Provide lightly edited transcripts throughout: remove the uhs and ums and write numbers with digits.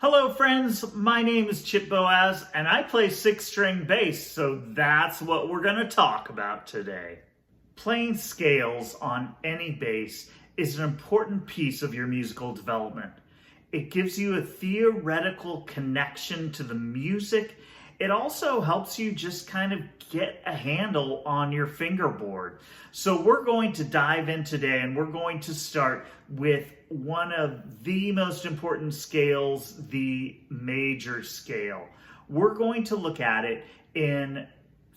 Hello friends, my name is Chip Boaz and I play 6-string bass, so that's what we're going to talk about today. Playing scales on any bass is an important piece of your musical development. It gives you a theoretical connection to the music. It also helps you just kind of get a handle on your fingerboard. So we're going to dive in today and we're going to start with one of the most important scales, the major scale. We're going to look at it in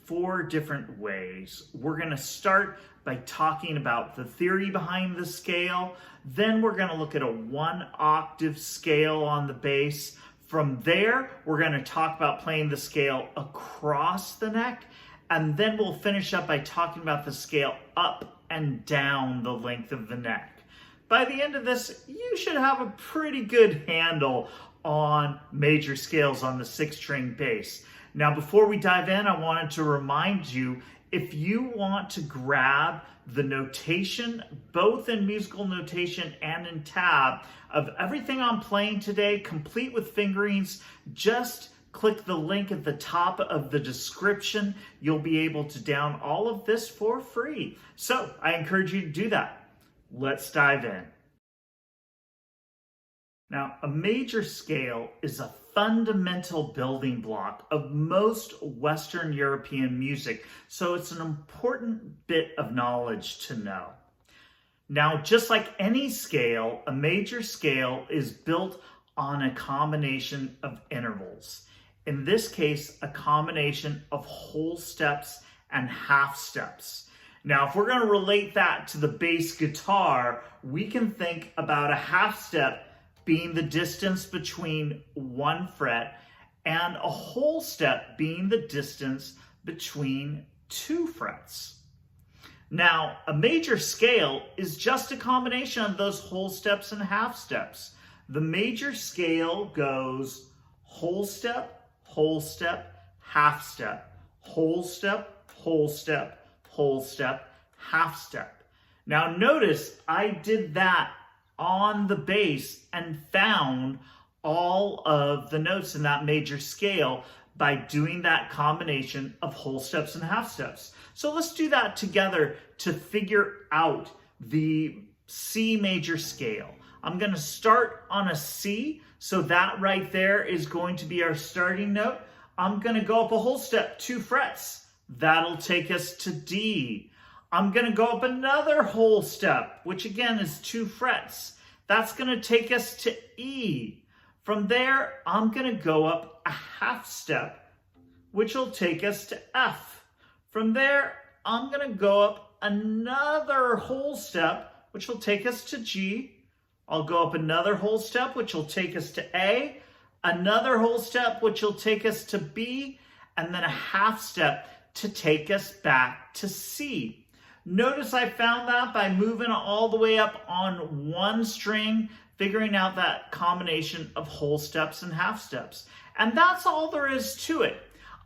4 different ways. We're going to start by talking about the theory behind the scale. Then we're going to look at a 1-octave scale on the bass. From there, we're going to talk about playing the scale across the neck, and then we'll finish up by talking about the scale up and down the length of the neck. By the end of this, you should have a pretty good handle on major scales on the 6-string bass. Now, before we dive in, I wanted to remind you, if you want to grab the notation, both in musical notation and in tab, of everything I'm playing today, complete with fingerings, just click the link at the top of the description. You'll be able to download all of this for free. So I encourage you to do that. Let's dive in. Now, a major scale is a fundamental building block of most Western European music, so it's an important bit of knowledge to know. Now, just like any scale, a major scale is built on a combination of intervals. In this case, a combination of whole steps and half steps. Now, if we're going to relate that to the bass guitar, we can think about a half step being the distance between 1 fret and a whole step being the distance between 2 frets. Now, a major scale is just a combination of those whole steps and half steps. The major scale goes whole step, half step, whole step, whole step, whole step, half step. Now notice I did that on the bass and found all of the notes in that major scale by doing that combination of whole steps and half steps. So let's do that together to figure out the C major scale. I'm going to start on a C, so that right there is going to be our starting note. I'm going to go up a whole step, 2 frets. That'll take us to D. I'm going to go up another whole step, which again is 2 frets. That's going to take us to E. From there, I'm going to go up a half step, which will take us to F. From there, I'm going to go up another whole step, which will take us to G. I'll go up another whole step, which will take us to A. Another whole step, which will take us to B. And then a half step to take us back to C. Notice I found that by moving all the way up on 1 string, figuring out that combination of whole steps and half steps. And that's all there is to it.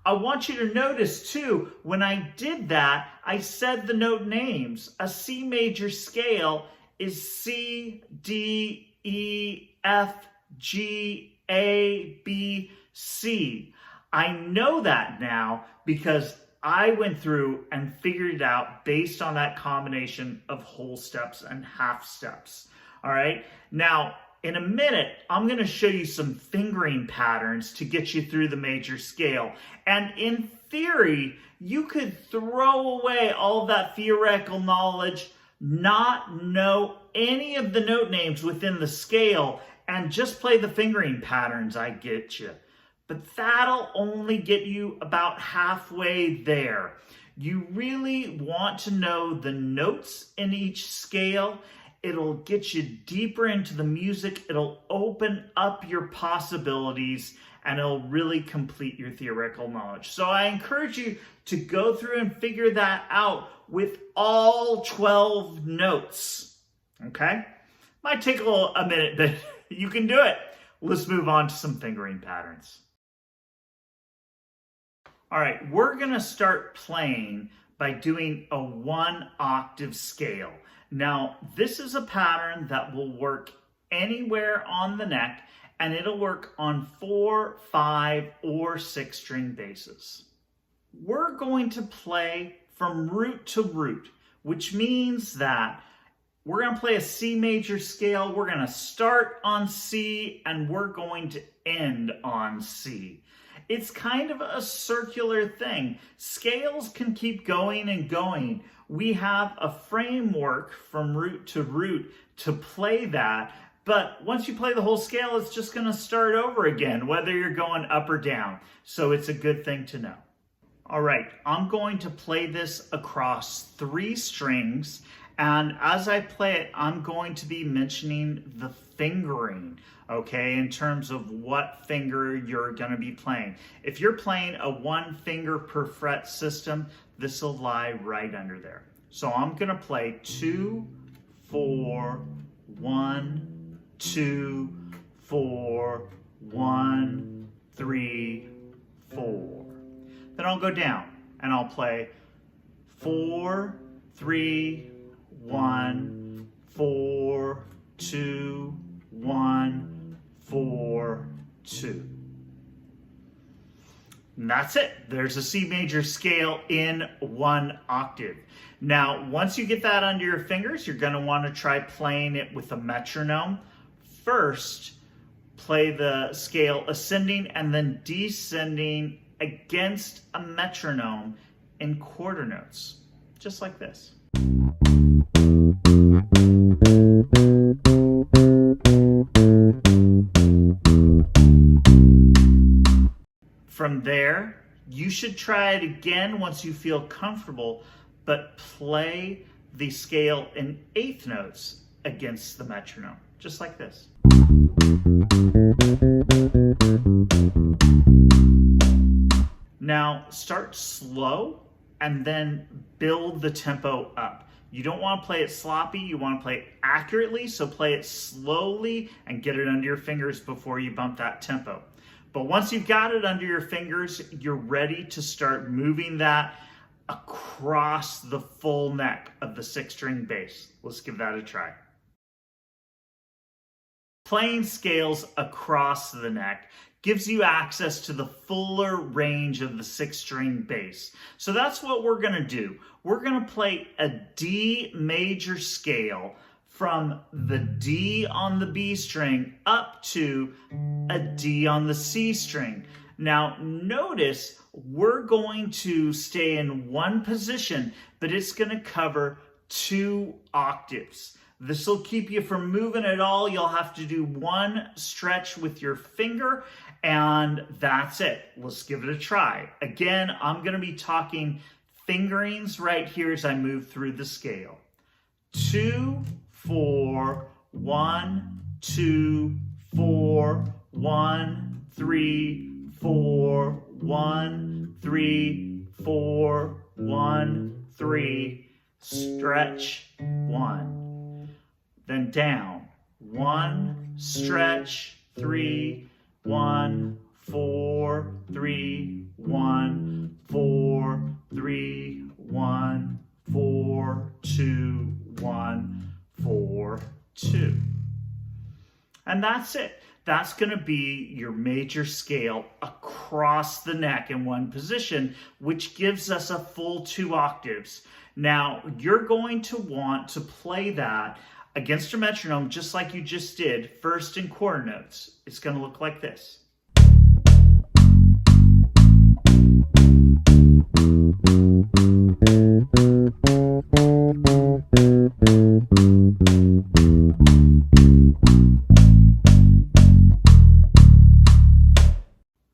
I want you to notice too, when I did that, I said the note names. A C major scale is C, D, E, F, G, A, B, C. I know that now because I went through and figured it out based on that combination of whole steps and half steps. All right. Now, in a minute, I'm going to show you some fingering patterns to get you through the major scale. And in theory, you could throw away all of that theoretical knowledge, not know any of the note names within the scale, and just play the fingering patterns I get you. But that'll only get you about halfway there. You really want to know the notes in each scale. It'll get you deeper into the music. It'll open up your possibilities and it'll really complete your theoretical knowledge. So I encourage you to go through and figure that out with all 12 notes. Okay? Might take a minute, but you can do it. Let's move on to some fingering patterns. All right, we're going to start playing by doing a 1-octave scale. Now, this is a pattern that will work anywhere on the neck, and it'll work on 4, 5, or 6 string basses. We're going to play from root to root, which means that we're going to play a C major scale. We're going to start on C and we're going to end on C. It's kind of a circular thing. Scales can keep going and going. We have a framework from root to root to play that, but once you play the whole scale, it's just going to start over again, whether you're going up or down. So it's a good thing to know. All right, I'm going to play this across 3 strings, and as I play it, I'm going to be mentioning the fingering, okay, in terms of what finger you're going to be playing. If you're playing a 1 finger per fret system, this will lie right under there. So I'm going to play 2, 4, 1, 2, 4, 1, 3, 4. Then I'll go down and I'll play 4, 3, 1, 4, 2, 1, 4, 2. And that's it. There's a C major scale in 1 octave. Now, once you get that under your fingers, you're going to want to try playing it with a metronome. First, play the scale ascending and then descending against a metronome in quarter notes, just like this. From there, you should try it again once you feel comfortable, but play the scale in 1/8 notes against the metronome, just like this. Now start slow and then build the tempo up. You don't want to play it sloppy, you want to play it accurately, so play it slowly and get it under your fingers before you bump that tempo. But once you've got it under your fingers, you're ready to start moving that across the full neck of the 6-string bass. Let's give that a try. Playing scales across the neck gives you access to the fuller range of the 6-string bass. So that's what we're going to do. We're going to play a D major scale from the D on the B string up to a D on the C string. Now notice we're going to stay in one position, but it's going to cover 2 octaves. This will keep you from moving at all. You'll have to do 1 stretch with your finger, and that's it. Let's give it a try. Again, I'm going to be talking fingerings right here as I move through the scale. 2, 4, 1, 2, 4, 1, 3, 4, 1, 3, 4, 1, 3, stretch 1. Then down, 1, stretch, 3, 1, 4, 3, 1, 4, 3, 1, 4, 2, 1, 4, 2. And that's it. That's going to be your major scale across the neck in one position, which gives us a full 2 octaves. Now, you're going to want to play that against your metronome just like you just did, first in quarter notes. It's going to look like this.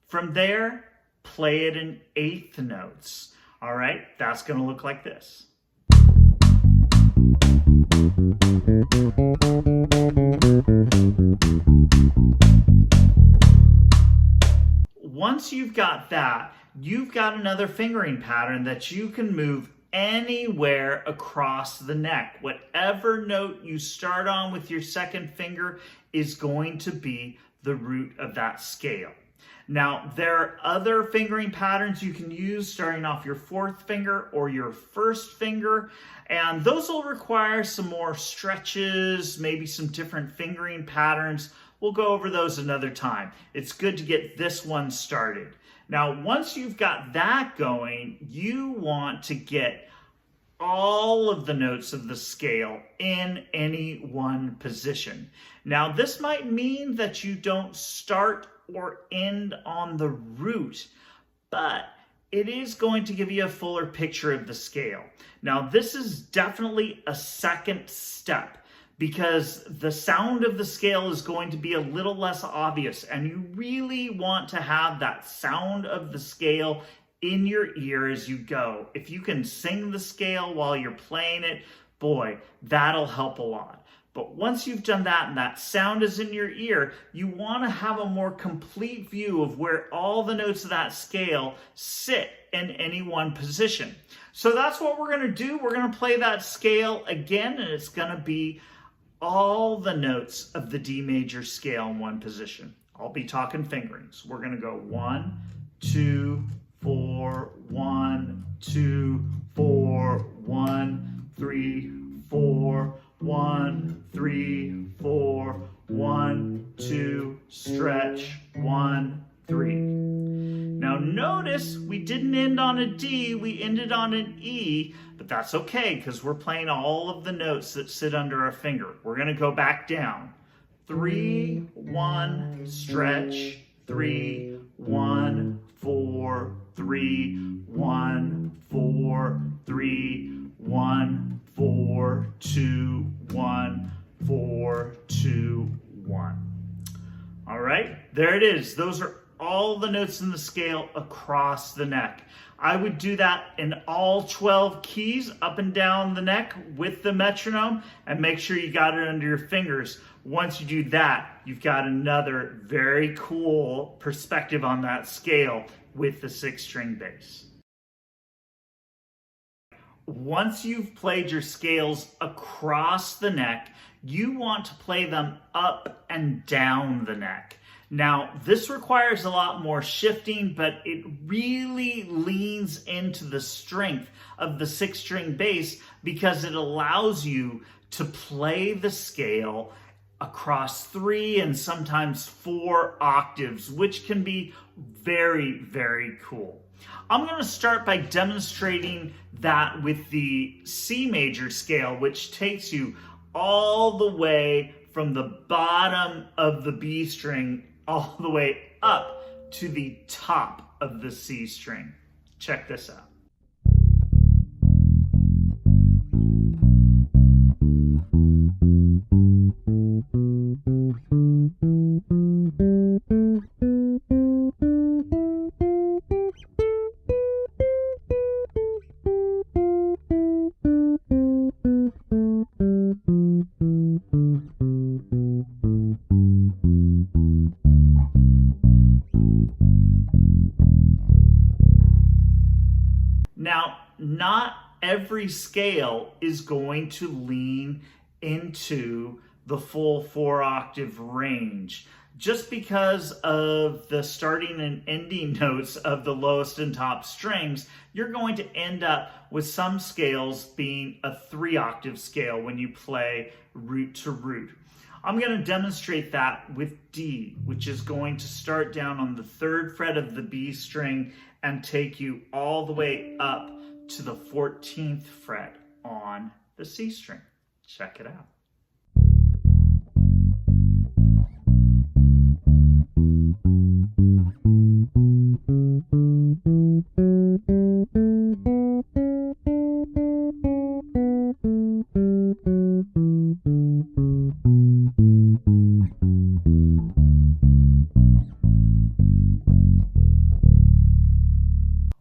From there, play it in 1/8 notes. All right, that's going to look like this. Once you've got that, you've got another fingering pattern that you can move anywhere across the neck. Whatever note you start on with your second finger is going to be the root of that scale. Now, there are other fingering patterns you can use starting off your 4th finger or your 1st finger, and those will require some more stretches, maybe some different fingering patterns. We'll go over those another time. It's good to get this one started. Now, once you've got that going, you want to get all of the notes of the scale in any one position. Now, this might mean that you don't start or end on the root, but it is going to give you a fuller picture of the scale. Now, this is definitely a second step because the sound of the scale is going to be a little less obvious, and you really want to have that sound of the scale in your ear as you go. If you can sing the scale while you're playing it, boy, that'll help a lot. But once you've done that and that sound is in your ear, you want to have a more complete view of where all the notes of that scale sit in any one position. So that's what we're going to do. We're going to play that scale again, and it's going to be all the notes of the D major scale in one position. I'll be talking fingerings. We're going to go 1, 2, 4, 1, 2, 4, 1, 3, 4, 1, 3, 4, 1, 2, stretch, 1, 3. Now notice we didn't end on a D, we ended on an E, but that's okay because we're playing all of the notes that sit under our finger. We're going to go back down. 3, 1, stretch, 3, 1, 4, 3, 1, 4, 3, 1, 4, 2, 1, 4, 2, 1. All right, there it is. Those are all the notes in the scale across the neck. I would do that in all 12 keys up and down the neck with the metronome, and make sure you got it under your fingers. Once you do that, you've got another very cool perspective on that scale with the 6-string bass. Once you've played your scales across the neck, you want to play them up and down the neck. Now, this requires a lot more shifting, but it really leans into the strength of the 6-string bass because it allows you to play the scale across 3 and sometimes 4 octaves, which can be very, very cool. I'm going to start by demonstrating that with the C major scale, which takes you all the way from the bottom of the B string all the way up to the top of the C string. Check this out. Now, not every scale is going to lean into the full 4-octave range. Just because of the starting and ending notes of the lowest and top strings, you're going to end up with some scales being a 3-octave scale when you play root to root. I'm going to demonstrate that with D, which is going to start down on the 3rd fret of the B string and take you all the way up to the 14th fret on the C string. Check it out.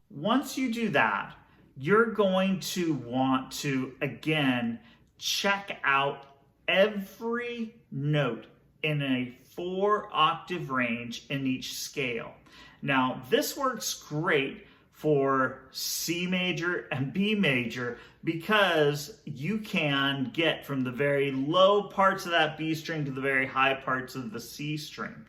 Once you do that, you're going to want to, again, check out every note in a 4-octave range in each scale. Now, this works great for C major and B major because you can get from the very low parts of that B string to the very high parts of the C string.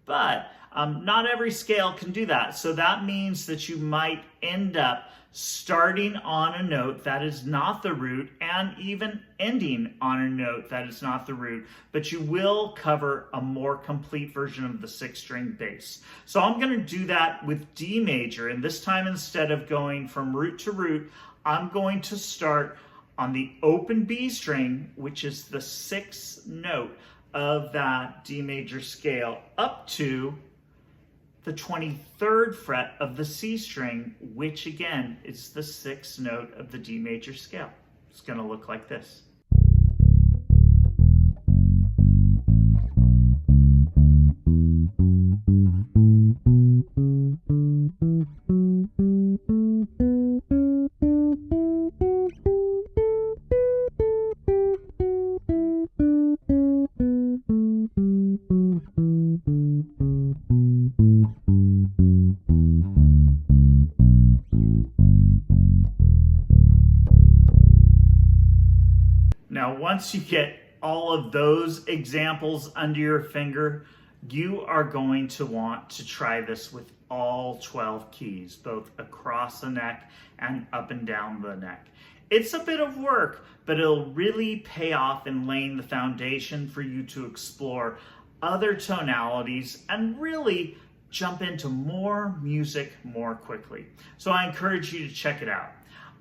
But not every scale can do that. So that means that you might end up starting on a note that is not the root and even ending on a note that is not the root, but you will cover a more complete version of the 6-string bass. So I'm going to do that with D major, and this time instead of going from root to root, I'm going to start on the open B string, which is the 6th note of that D major scale, up to the 23rd fret of the C string, which again is the 6th note of the D major scale. It's going to look like this. Now, once you get all of those examples under your finger, you are going to want to try this with all 12 keys, both across the neck and up and down the neck. It's a bit of work, but it'll really pay off in laying the foundation for you to explore other tonalities and really jump into more music more quickly. So I encourage you to check it out.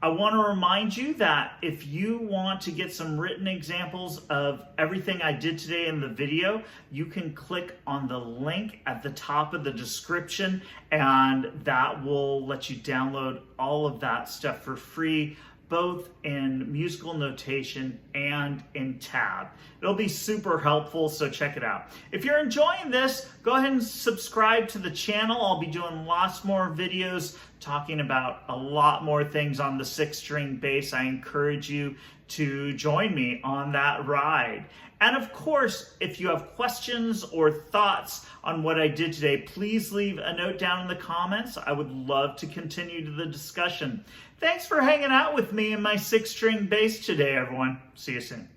I want to remind you that if you want to get some written examples of everything I did today in the video, you can click on the link at the top of the description, and that will let you download all of that stuff for free, both in musical notation and in tab. It'll be super helpful, so check it out. If you're enjoying this, go ahead and subscribe to the channel. I'll be doing lots more videos talking about a lot more things on the 6-string bass. I encourage you to join me on that ride. And of course, if you have questions or thoughts on what I did today, please leave a note down in the comments. I would love to continue the discussion. Thanks for hanging out with me and my 6-string bass today, everyone. See you soon.